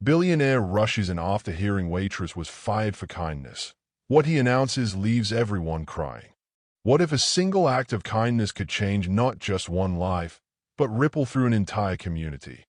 Billionaire rushes in after hearing Waitress was fired for kindness. What he announces leaves everyone crying. What if a single act of kindness could change not just one life, but ripple through an entire community?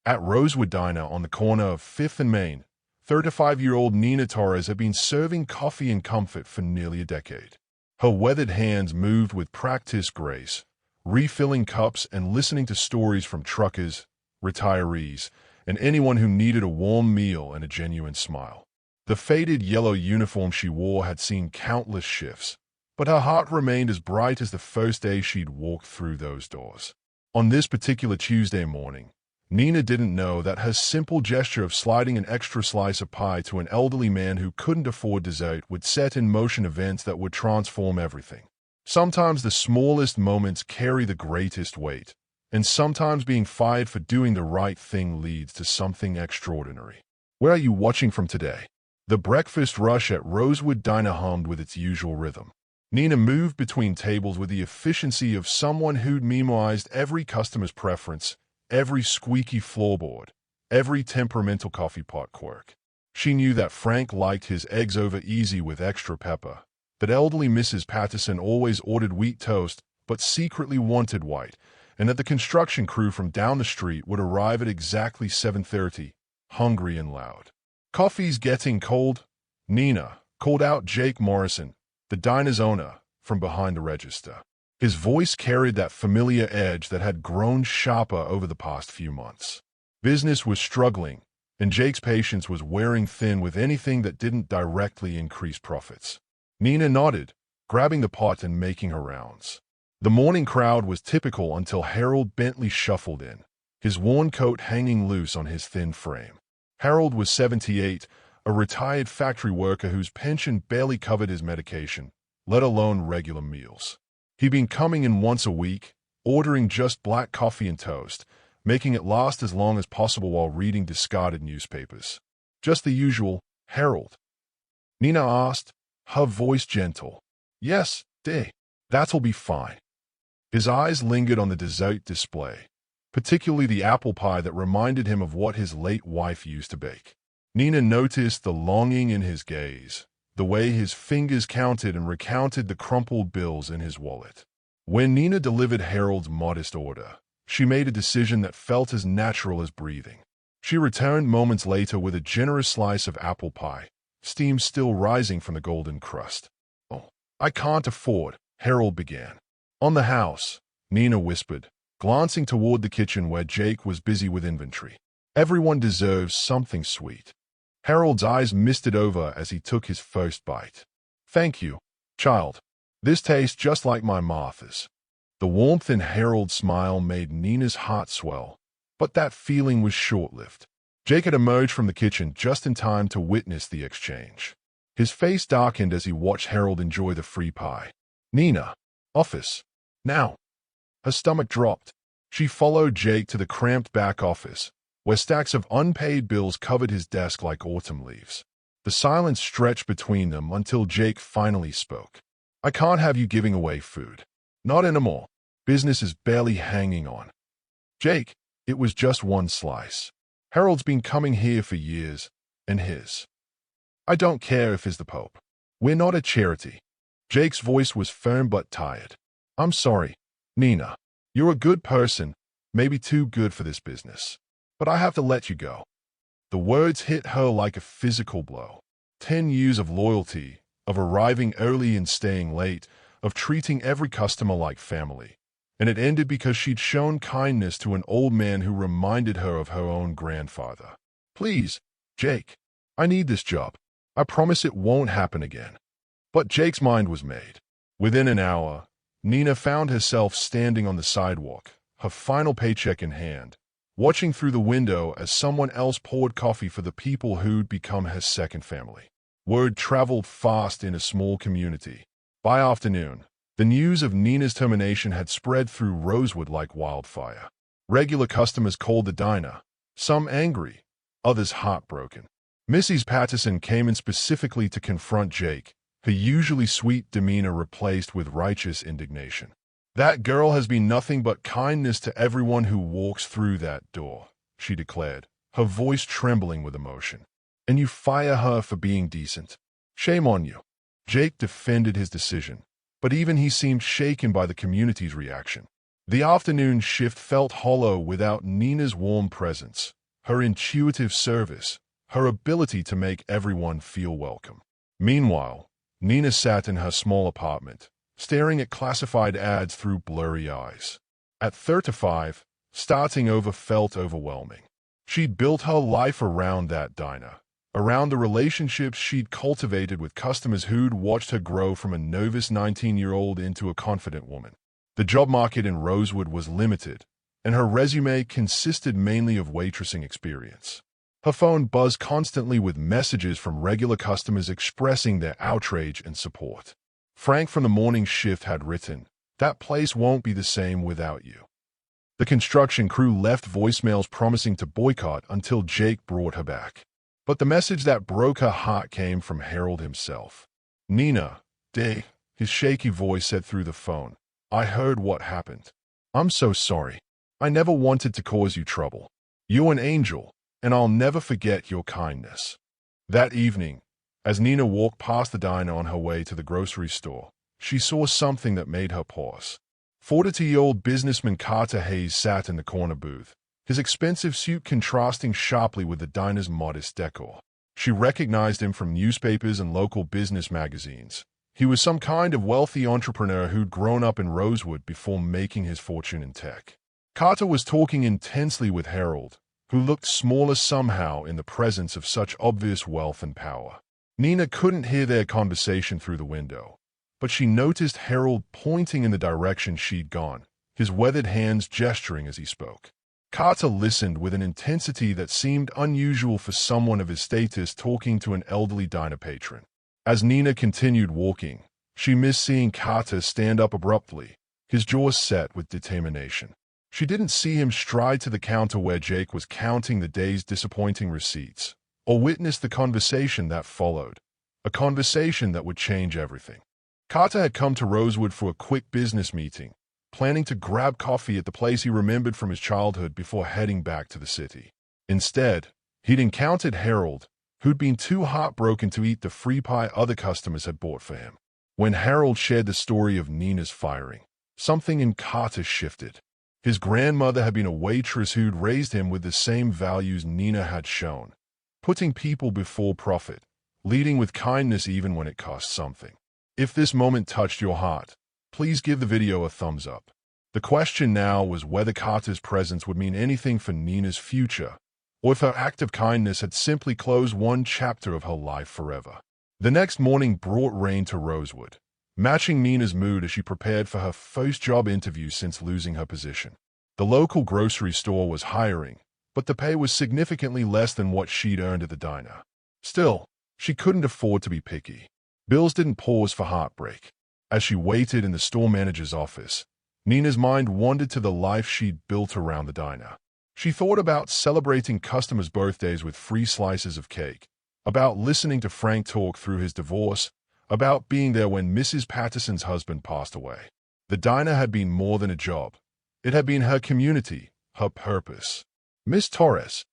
At Rosewood Diner on the corner of 5th and Main, 35-year-old Nina Torres had been serving coffee and comfort for nearly a decade. Her weathered hands moved with practiced grace, refilling cups and listening to stories from truckers, retirees, and anyone who needed a warm meal and a genuine smile. The faded yellow uniform she wore had seen countless shifts, but her heart remained as bright as the first day she'd walked through those doors. On this particular Tuesday morning, Nina didn't know that her simple gesture of sliding an extra slice of pie to an elderly man who couldn't afford dessert would set in motion events that would transform everything. Sometimes the smallest moments carry the greatest weight, and sometimes being fired for doing the right thing leads to something extraordinary. Where are you watching from today? The breakfast rush at Rosewood Diner hummed with its usual rhythm. Nina moved between tables with the efficiency of someone who'd memorized every customer's preference, every squeaky floorboard, every temperamental coffee pot quirk. She knew that Frank liked his eggs over easy with extra pepper, that elderly Mrs. Patterson always ordered wheat toast but secretly wanted white, and that the construction crew from down the street would arrive at exactly 7:30, hungry and loud. "Coffee's getting cold," Nina called out Jake Morrison, the diner's owner, from behind the register. His voice carried that familiar edge that had grown sharper over the past few months. Business was struggling, and Jake's patience was wearing thin with anything that didn't directly increase profits. Nina nodded, grabbing the pot and making her rounds. The morning crowd was typical until Harold Bentley shuffled in, his worn coat hanging loose on his thin frame. Harold was 78, a retired factory worker whose pension barely covered his medication, let alone regular meals. He'd been coming in once a week, ordering just black coffee and toast, making it last as long as possible while reading discarded newspapers. "Just the usual, Harold?" Nina asked, her voice gentle. "Yes, dear. That'll be fine." His eyes lingered on the dessert display, particularly the apple pie that reminded him of what his late wife used to bake. Nina noticed the longing in his gaze, the way his fingers counted and recounted the crumpled bills in his wallet. When Nina delivered Harold's modest order, she made a decision that felt as natural as breathing. She returned moments later with a generous slice of apple pie, steam still rising from the golden crust. "Oh, I can't afford," Harold began. "On the house," Nina whispered, glancing toward the kitchen where Jake was busy with inventory. "Everyone deserves something sweet." Harold's eyes misted over as he took his first bite. "Thank you, child. This tastes just like my Martha's." The warmth in Harold's smile made Nina's heart swell, but that feeling was short-lived. Jake had emerged from the kitchen just in time to witness the exchange. His face darkened as he watched Harold enjoy the free pie. "Nina, office. Now." Her stomach dropped. She followed Jake to the cramped back office, where stacks of unpaid bills covered his desk like autumn leaves. The silence stretched between them until Jake finally spoke. "I can't have you giving away food. Not anymore. Business is barely hanging on." "Jake, it was just one slice. Harold's been coming here for years, and his. I don't care if he's the Pope. We're not a charity." Jake's voice was firm but tired. "I'm sorry, Nina. You're a good person, maybe too good for this business. But I have to let you go." The words hit her like a physical blow. 10 years of loyalty, of arriving early and staying late, of treating every customer like family. And it ended because she'd shown kindness to an old man who reminded her of her own grandfather. "Please, Jake. I need this job. I promise it won't happen again." But Jake's mind was made. Within an hour, Nina found herself standing on the sidewalk, her final paycheck in hand, watching through the window as someone else poured coffee for the people who'd become her second family. Word traveled fast in a small community. By afternoon, the news of Nina's termination had spread through Rosewood like wildfire. Regular customers called the diner, some angry, others heartbroken. Mrs. Patterson came in specifically to confront Jake, her usually sweet demeanor replaced with righteous indignation. "That girl has been nothing but kindness to everyone who walks through that door," she declared, her voice trembling with emotion. "And you fire her for being decent? Shame on you." Jake defended his decision, but even he seemed shaken by the community's reaction. The afternoon shift felt hollow without Nina's warm presence, her intuitive service, her ability to make everyone feel welcome. Meanwhile, Nina sat in her small apartment, staring at classified ads through blurry eyes. At 35, starting over felt overwhelming. She'd built her life around that diner, around the relationships she'd cultivated with customers who'd watched her grow from a novice 19-year-old into a confident woman. The job market in Rosewood was limited, and her resume consisted mainly of waitressing experience. Her phone buzzed constantly with messages from regular customers expressing their outrage and support. Frank from the morning shift had written, "That place won't be the same without you." The construction crew left voicemails promising to boycott until Jake brought her back. But the message that broke her heart came from Harold himself. "Nina, Dave," his shaky voice said through the phone, "I heard what happened. I'm so sorry. I never wanted to cause you trouble. You're an angel, and I'll never forget your kindness." That evening, as Nina walked past the diner on her way to the grocery store, she saw something that made her pause. 40-year-old businessman Carter Hayes sat in the corner booth, his expensive suit contrasting sharply with the diner's modest decor. She recognized him from newspapers and local business magazines. He was some kind of wealthy entrepreneur who'd grown up in Rosewood before making his fortune in tech. Carter was talking intensely with Harold, who looked smaller somehow in the presence of such obvious wealth and power. Nina couldn't hear their conversation through the window, but she noticed Harold pointing in the direction she'd gone, his weathered hands gesturing as he spoke. Carter listened with an intensity that seemed unusual for someone of his status talking to an elderly diner patron. As Nina continued walking, she missed seeing Carter stand up abruptly, his jaws set with determination. She didn't see him stride to the counter where Jake was counting the day's disappointing receipts, or witness the conversation that followed, a conversation that would change everything. Carter had come to Rosewood for a quick business meeting, planning to grab coffee at the place he remembered from his childhood before heading back to the city. Instead, he'd encountered Harold, who'd been too heartbroken to eat the free pie other customers had bought for him. When Harold shared the story of Nina's firing, something in Carter shifted. His grandmother had been a waitress who'd raised him with the same values Nina had shown, putting people before profit, leading with kindness even when it cost something. If this moment touched your heart, please give the video a thumbs up. The question now was whether Carter's presence would mean anything for Nina's future, or if her act of kindness had simply closed one chapter of her life forever. The next morning brought rain to Rosewood, matching Nina's mood as she prepared for her first job interview since losing her position. The local grocery store was hiring, but the pay was significantly less than what she'd earned at the diner. Still, she couldn't afford to be picky. Bills didn't pause for heartbreak. As she waited in the store manager's office, Nina's mind wandered to the life she'd built around the diner. She thought about celebrating customers' birthdays with free slices of cake, about listening to Frank talk through his divorce, about being there when Mrs. Patterson's husband passed away. The diner had been more than a job. It had been her community, her purpose. Miss Torres,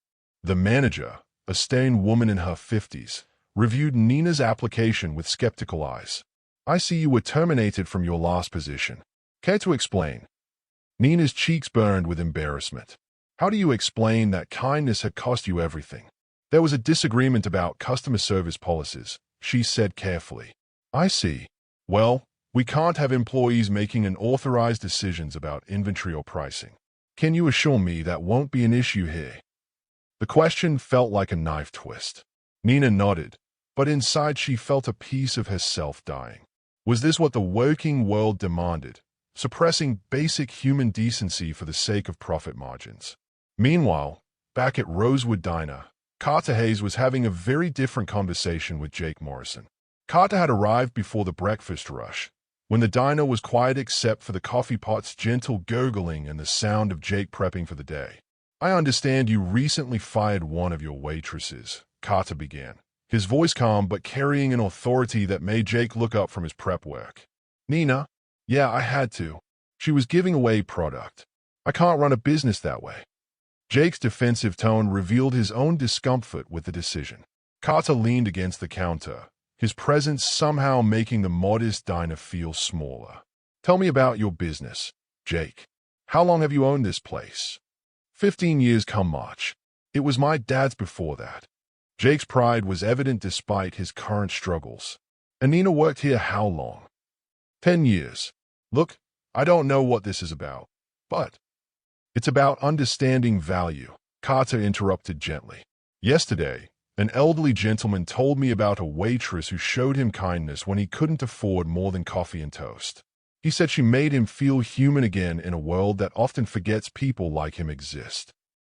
the manager, a stained woman in her 50s, reviewed Nina's application with skeptical eyes. "I see you were terminated from your last position. Care to explain?" Nina's cheeks burned with embarrassment. "How do you explain that kindness had cost you everything?" "There was a disagreement about customer service policies," she said carefully. "I see. Well, we can't have employees making unauthorized decisions about inventory or pricing. Can you assure me that won't be an issue here?" The question felt like a knife twist. Nina nodded, but inside she felt a piece of herself dying. Was this what the working world demanded, suppressing basic human decency for the sake of profit margins? Meanwhile, back at Rosewood Diner, Carter Hayes was having a very different conversation with Jake Morrison. Carter had arrived before the breakfast rush, when the diner was quiet except for the coffee pot's gentle gurgling and the sound of Jake prepping for the day. "I understand you recently fired one of your waitresses," Carter began, his voice calm but carrying an authority that made Jake look up from his prep work. "Nina? Yeah, I had to. She was giving away product. I can't run a business that way. Jake's defensive tone revealed his own discomfort with the decision. Carter leaned against the counter, his presence somehow making the modest diner feel smaller. Tell me about your business, Jake. How long have you owned this place? 15 years come March. It was my dad's before that. Jake's pride was evident despite his current struggles. And Nina worked here how long? 10 years. Look, I don't know what this is about, but it's about understanding value, Carter interrupted gently. Yesterday, an elderly gentleman told me about a waitress who showed him kindness when he couldn't afford more than coffee and toast. He said she made him feel human again in a world that often forgets people like him exist.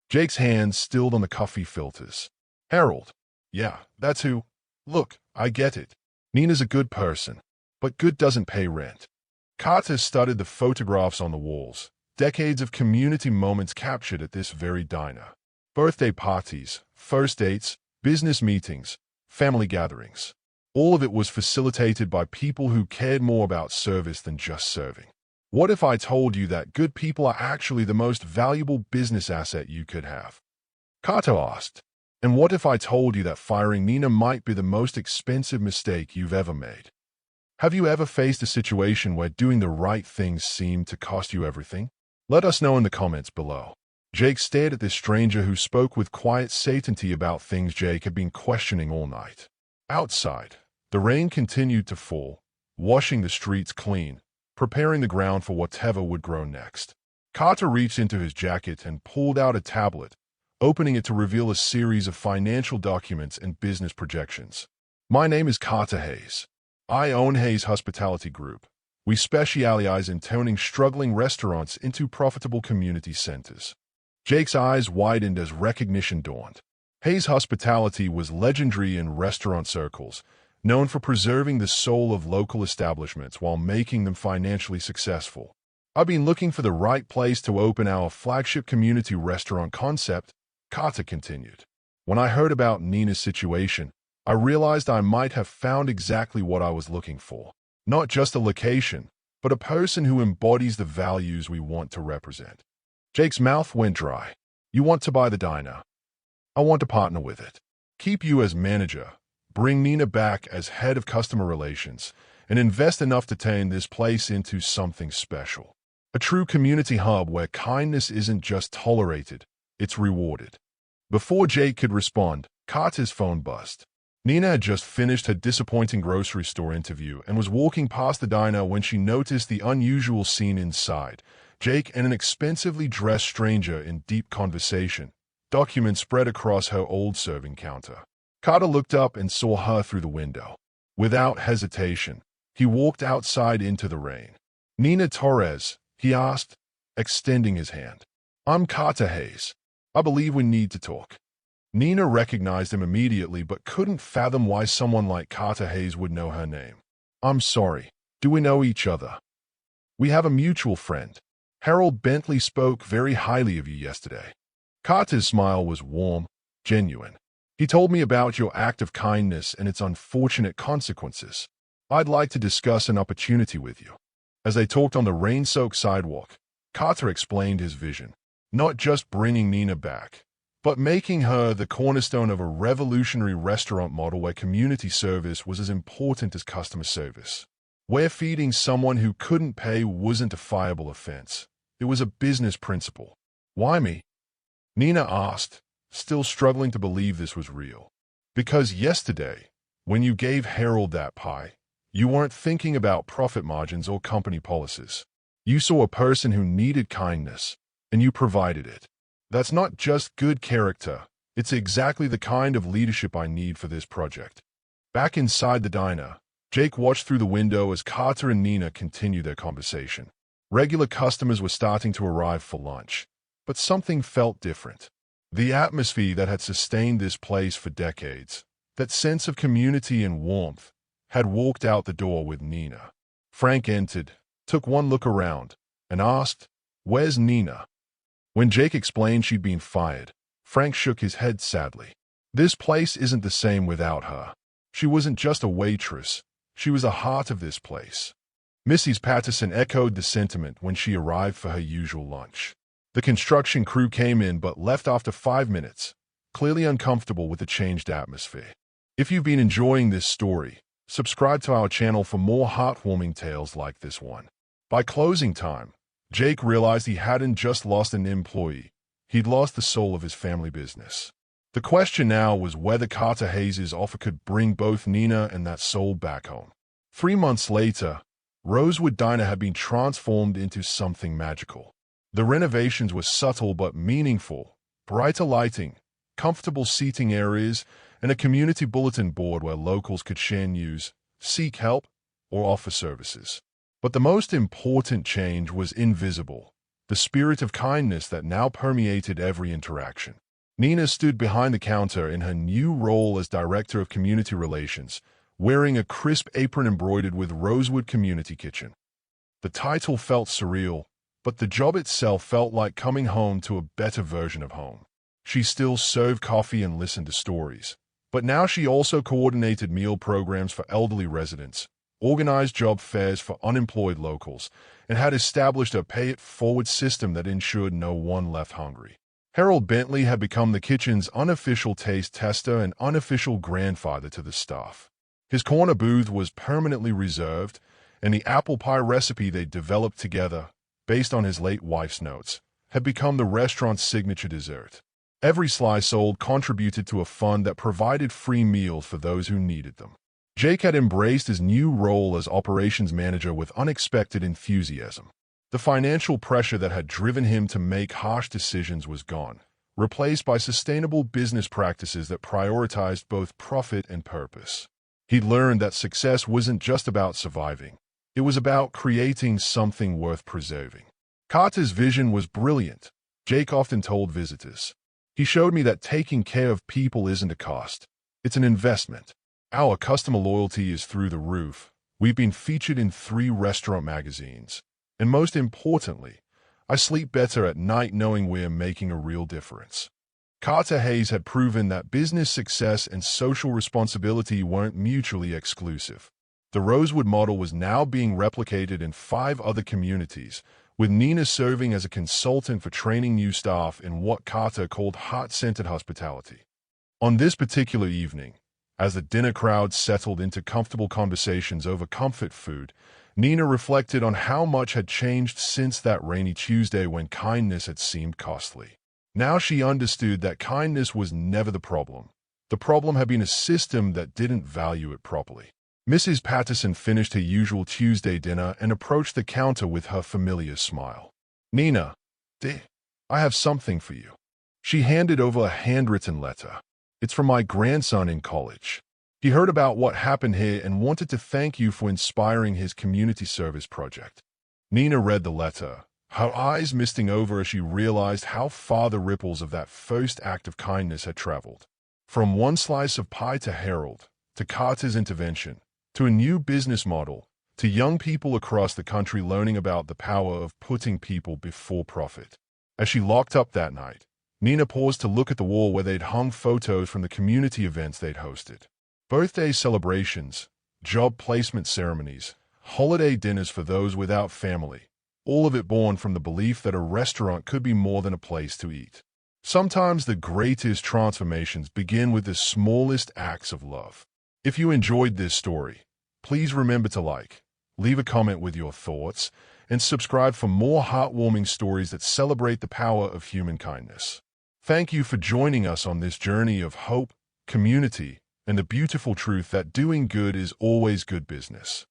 Jake's hands stilled on the coffee filters. Harold. Yeah, that's who. Look, I get it. Nina's a good person, but good doesn't pay rent. Carter studied the photographs on the walls, decades of community moments captured at this very diner. Birthday parties, first dates, business meetings, family gatherings. All of it was facilitated by people who cared more about service than just serving. What if I told you that good people are actually the most valuable business asset you could have? Carter asked. And what if I told you that firing Nina might be the most expensive mistake you've ever made? Have you ever faced a situation where doing the right thing seemed to cost you everything? Let us know in the comments below. Jake stared at this stranger who spoke with quiet certainty about things Jake had been questioning all night. Outside, the rain continued to fall, washing the streets clean, preparing the ground for whatever would grow next. Carter reached into his jacket and pulled out a tablet, opening it to reveal a series of financial documents and business projections. My name is Carter Hayes. I own Hayes Hospitality Group. We specialize in turning struggling restaurants into profitable community centers. Jake's eyes widened as recognition dawned. Hayes Hospitality was legendary in restaurant circles, known for preserving the soul of local establishments while making them financially successful. I've been looking for the right place to open our flagship community restaurant concept, Carter continued. When I heard about Nina's situation, I realized I might have found exactly what I was looking for. Not just a location, but a person who embodies the values we want to represent. Jake's mouth went dry. You want to buy the diner? I want to partner with it. Keep you as manager, bring Nina back as head of customer relations, and invest enough to turn this place into something special. A true community hub where kindness isn't just tolerated, it's rewarded. Before Jake could respond, Carter's phone buzzed. Nina had just finished her disappointing grocery store interview and was walking past the diner when she noticed the unusual scene inside. Jake and an expensively dressed stranger in deep conversation, documents spread across her old serving counter. Carter looked up and saw her through the window. Without hesitation, he walked outside into the rain. Nina Torres, he asked, extending his hand. I'm Carter Hayes. I believe we need to talk. Nina recognized him immediately but couldn't fathom why someone like Carter Hayes would know her name. I'm sorry. Do we know each other? We have a mutual friend. Harold Bentley spoke very highly of you yesterday. Carter's smile was warm, genuine. He told me about your act of kindness and its unfortunate consequences. I'd like to discuss an opportunity with you. As they talked on the rain-soaked sidewalk, Carter explained his vision. Not just bringing Nina back, but making her the cornerstone of a revolutionary restaurant model where community service was as important as customer service. Where feeding someone who couldn't pay wasn't a fireable offense. It was a business principle. Why me? Nina asked, still struggling to believe this was real. Because yesterday, when you gave Harold that pie, you weren't thinking about profit margins or company policies. You saw a person who needed kindness, and you provided it. That's not just good character, it's exactly the kind of leadership I need for this project. Back inside the diner, Jake watched through the window as Carter and Nina continued their conversation. Regular customers were starting to arrive for lunch, but something felt different. The atmosphere that had sustained this place for decades, that sense of community and warmth, had walked out the door with Nina. Frank entered, took one look around, and asked, "Where's Nina?" When Jake explained she'd been fired, Frank shook his head sadly. This place isn't the same without her. She wasn't just a waitress, she was the heart of this place. Mrs. Patterson echoed the sentiment when she arrived for her usual lunch. The construction crew came in but left after 5 minutes, clearly uncomfortable with the changed atmosphere. If you've been enjoying this story, subscribe to our channel for more heartwarming tales like this one. By closing time, Jake realized he hadn't just lost an employee, he'd lost the soul of his family business. The question now was whether Carter Hayes' offer could bring both Nina and that soul back home. 3 months later, Rosewood Diner had been transformed into something magical. The renovations were subtle but meaningful: brighter lighting, comfortable seating areas, and a community bulletin board where locals could share news, seek help, or offer services. But the most important change was invisible: the spirit of kindness that now permeated every interaction. Nina stood behind the counter in her new role as Director of Community Relations, wearing a crisp apron embroidered with Rosewood Community Kitchen. The title felt surreal, but the job itself felt like coming home to a better version of home. She still served coffee and listened to stories, but now she also coordinated meal programs for elderly residents, organized job fairs for unemployed locals, and had established a pay-it-forward system that ensured no one left hungry. Harold Bentley had become the kitchen's unofficial taste tester and unofficial grandfather to the staff. His corner booth was permanently reserved, and the apple pie recipe they developed together, based on his late wife's notes, had become the restaurant's signature dessert. Every slice sold contributed to a fund that provided free meals for those who needed them. Jake had embraced his new role as operations manager with unexpected enthusiasm. The financial pressure that had driven him to make harsh decisions was gone, replaced by sustainable business practices that prioritized both profit and purpose. He'd learned that success wasn't just about surviving. It was about creating something worth preserving. Carter's vision was brilliant, Jake often told visitors. He showed me that taking care of people isn't a cost. It's an investment. Our customer loyalty is through the roof. We've been featured in 3 restaurant magazines. And most importantly, I sleep better at night knowing we're making a real difference. Carter Hayes had proven that business success and social responsibility weren't mutually exclusive. The Rosewood model was now being replicated in 5 other communities, with Nina serving as a consultant for training new staff in what Carter called heart-centered hospitality. On this particular evening, as the dinner crowd settled into comfortable conversations over comfort food, Nina reflected on how much had changed since that rainy Tuesday when kindness had seemed costly. Now she understood that kindness was never the problem. The problem had been a system that didn't value it properly. Mrs. Patterson finished her usual Tuesday dinner and approached the counter with her familiar smile. "Nina, dear, I have something for you." She handed over a handwritten letter. "It's from my grandson in college. He heard about what happened here and wanted to thank you for inspiring his community service project." Nina read the letter, her eyes misting over as she realized how far the ripples of that first act of kindness had traveled. From one slice of pie to Harold, to Carter's intervention, to a new business model, to young people across the country learning about the power of putting people before profit. As she locked up that night, Nina paused to look at the wall where they'd hung photos from the community events they'd hosted. Birthday celebrations, job placement ceremonies, holiday dinners for those without family, all of it born from the belief that a restaurant could be more than a place to eat. Sometimes the greatest transformations begin with the smallest acts of love. If you enjoyed this story, please remember to like, leave a comment with your thoughts, and subscribe for more heartwarming stories that celebrate the power of human kindness. Thank you for joining us on this journey of hope, community, and the beautiful truth that doing good is always good business.